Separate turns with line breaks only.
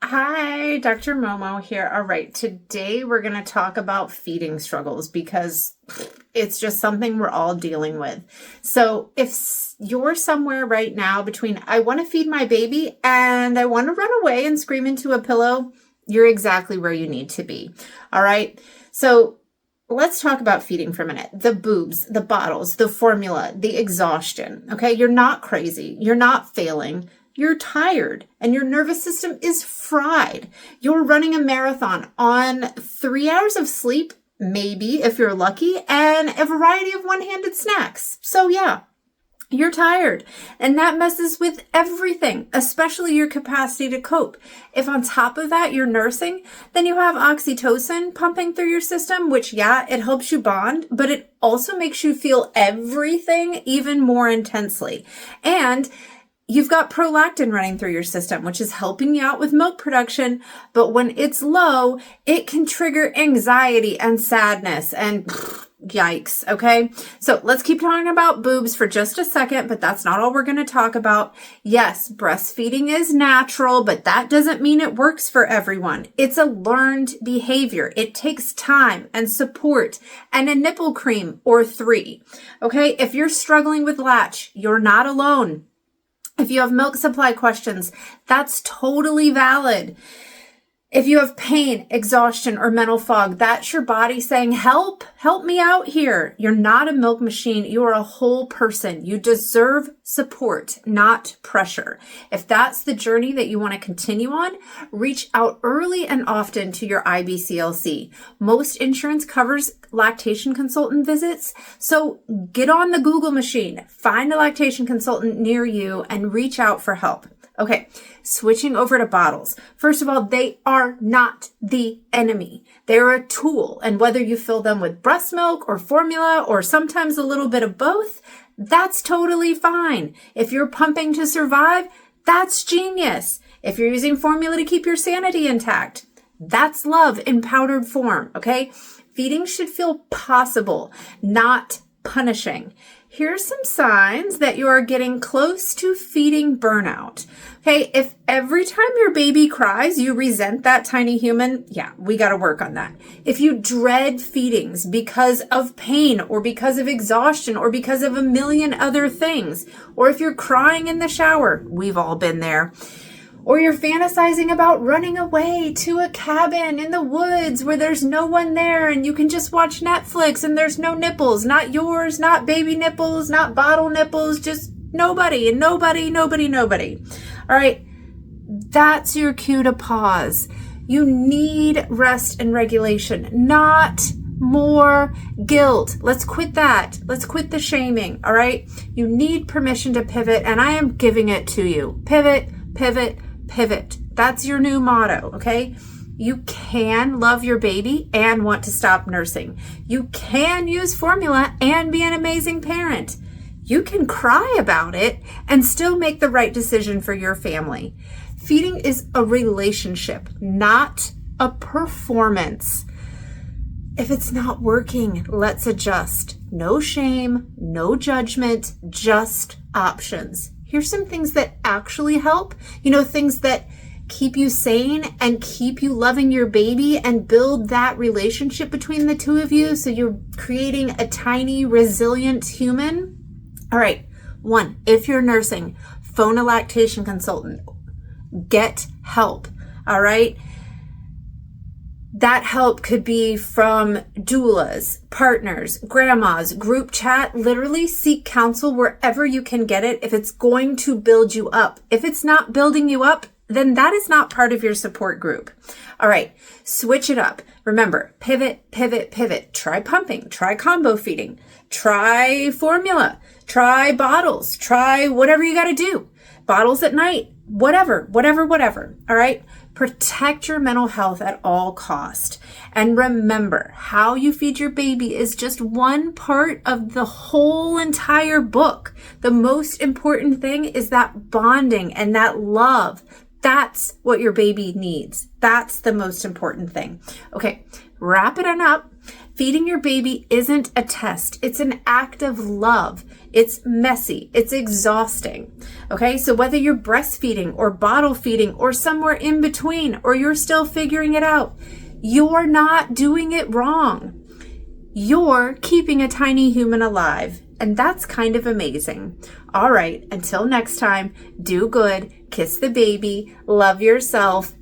Hi, Dr. Momo here. All right, today we're going to talk about feeding struggles because it's just something we're all dealing with. So if you're somewhere right now between I want to feed my baby and I want to run away and scream into a pillow, you're exactly where you need to be. All right. So let's talk about feeding for a minute. The boobs, the bottles, the formula, the exhaustion. Okay. You're not crazy. You're not failing. You're tired and your nervous system is fried. You're running a marathon on 3 hours of sleep, maybe if you're lucky, and a variety of one-handed snacks. So yeah, you're tired, and that messes with everything, especially your capacity to cope. If on top of that you're nursing, then you have oxytocin pumping through your system, which yeah, it helps you bond, but it also makes you feel everything even more intensely. And you've got prolactin running through your system, which is helping you out with milk production. But when it's low, it can trigger anxiety and sadness and yikes. Okay. So let's keep talking about boobs for just a second, but that's not all we're going to talk about. Yes, breastfeeding is natural, but that doesn't mean it works for everyone. It's a learned behavior. It takes time and support and a nipple cream or 3. Okay. If you're struggling with latch, you're not alone. If you have milk supply questions, that's totally valid. If you have pain, exhaustion, or mental fog, that's your body saying, help me out here. You're not a milk machine. You are a whole person. You deserve support, not pressure. If that's the journey that you want to continue on, reach out early and often to your IBCLC. Most insurance covers lactation consultant visits. So get on the Google machine, find a lactation consultant near you, and reach out for help. Okay, switching over to bottles. First of all, they are not the enemy. They're a tool. And whether you fill them with breast milk or formula or sometimes a little bit of both, that's totally fine. If you're pumping to survive, that's genius. If you're using formula to keep your sanity intact, that's love in powdered form. Okay, feeding should feel possible, not punishing. Here's some signs that you are getting close to feeding burnout. Okay, if every time your baby cries, you resent that tiny human, yeah, we got to work on that. If you dread feedings because of pain or because of exhaustion or because of a million other things, or if you're crying in the shower, we've all been there. Or you're fantasizing about running away to a cabin in the woods where there's no one there and you can just watch Netflix and there's no nipples, not yours, not baby nipples, not bottle nipples, just nobody. All right, that's your cue to pause. You need rest and regulation, not more guilt. Let's quit that. Let's quit the shaming. All right, you need permission to pivot, and I am giving it to you. Pivot, pivot, pivot. That's your new motto, okay? You can love your baby and want to stop nursing. You can use formula and be an amazing parent. You can cry about it and still make the right decision for your family. Feeding is a relationship, not a performance. If it's not working, let's adjust. No shame, no judgment, just options. Here's some things that actually help, things that keep you sane and keep you loving your baby and build that relationship between the two of you so you're creating a tiny, resilient human. All right, 1, if you're nursing, phone a lactation consultant. Get help, all right? That help could be from doulas, partners, grandmas, group chat. Literally seek counsel wherever you can get it if it's going to build you up. If it's not building you up, then that is not part of your support group. All right, switch it up. Remember, pivot, pivot, pivot. Try pumping, try combo feeding, try formula, try bottles, try whatever you got to do. Bottles at night, whatever. All right. Protect your mental health at all cost. And remember, how you feed your baby is just one part of the whole entire book. The most important thing is that bonding and that love. That's what your baby needs. That's the most important thing. Okay, wrap it on up. Feeding your baby isn't a test. It's an act of love. It's messy. It's exhausting. Okay, so whether you're breastfeeding or bottle feeding or somewhere in between, or you're still figuring it out, you're not doing it wrong. You're keeping a tiny human alive, and that's kind of amazing. All right, until next time, do good, kiss the baby, love yourself,